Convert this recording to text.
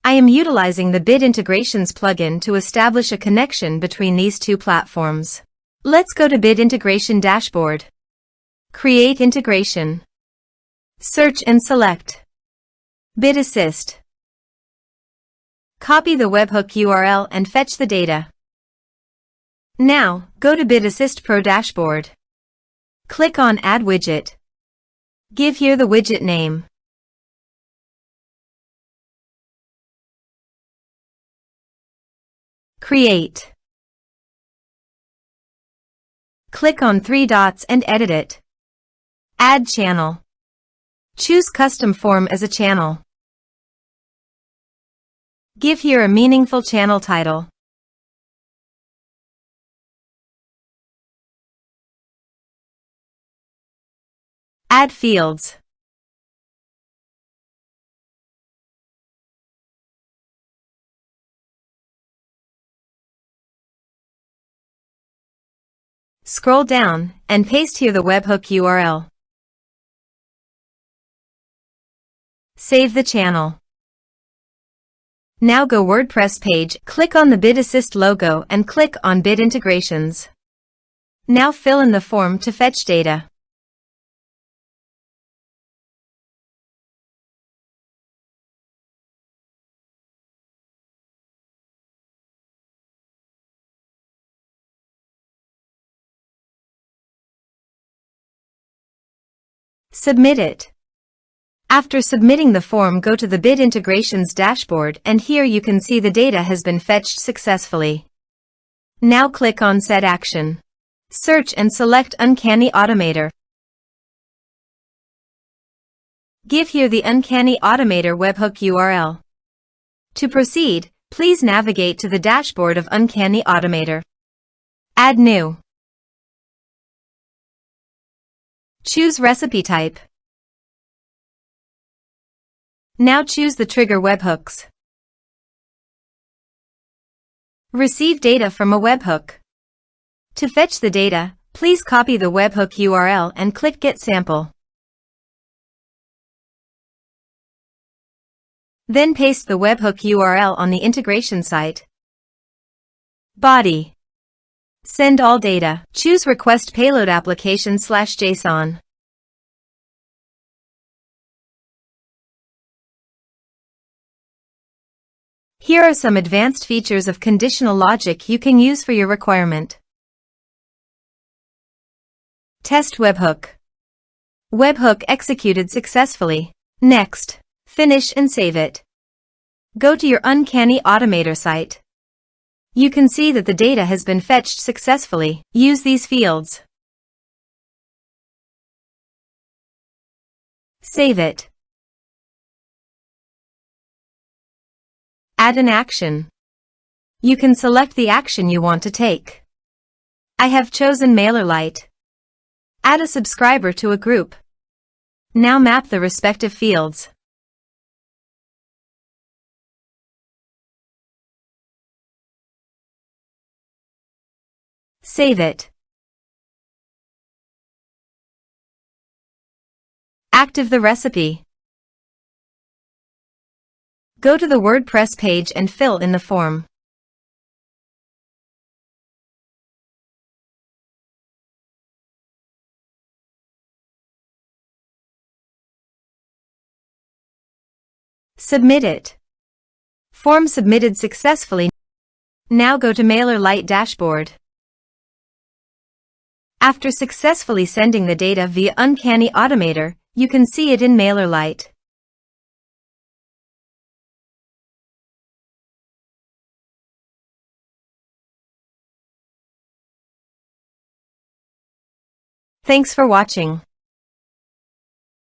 I am utilizing the Bit Integrations plugin to establish a connection between these two platforms. Let's go to Bit Integration Dashboard. Create integration. Search and select Bit Assist. Copy the webhook URL and fetch the data. Now, go to Bit Assist Pro Dashboard. Click on Add Widget. Give here the widget name. Create. Click on three dots and edit it. Add channel. Choose Custom Form as a channel. Give here a meaningful channel title. Add fields. Scroll down and paste here the webhook URL. Save the channel. Now go WordPress page, click on the Bit Assist logo and click on Bit Integrations. Now fill in the form to fetch data. Submit it. After submitting the form, go to the Bit Integrations dashboard and here you can see the data has been fetched successfully. Now click on Set Action. Search and select Uncanny Automator. Give here the Uncanny Automator webhook URL. To proceed, please navigate to the dashboard of Uncanny Automator. Add New. Choose Recipe Type. Now choose the trigger webhooks. Receive data from a webhook. To fetch the data, please copy the webhook URL and click Get Sample. Then paste the webhook URL on the integration site. Body. Send all data. Choose Request Payload Application/JSON. Here are some advanced features of conditional logic you can use for your requirement. Test webhook. Webhook executed successfully. Next. Finish and save it. Go to your Uncanny Automator site. You can see that the data has been fetched successfully. Use these fields. Save it. Add an action. You can select the action you want to take. I have chosen MailerLite. Add a subscriber to a group. Now map the respective fields. Save it. Active the recipe. Go to the WordPress page and fill in the form. Submit it. Form submitted successfully. Now go to MailerLite dashboard. After successfully sending the data via Uncanny Automator, you can see it in MailerLite. Thanks for watching.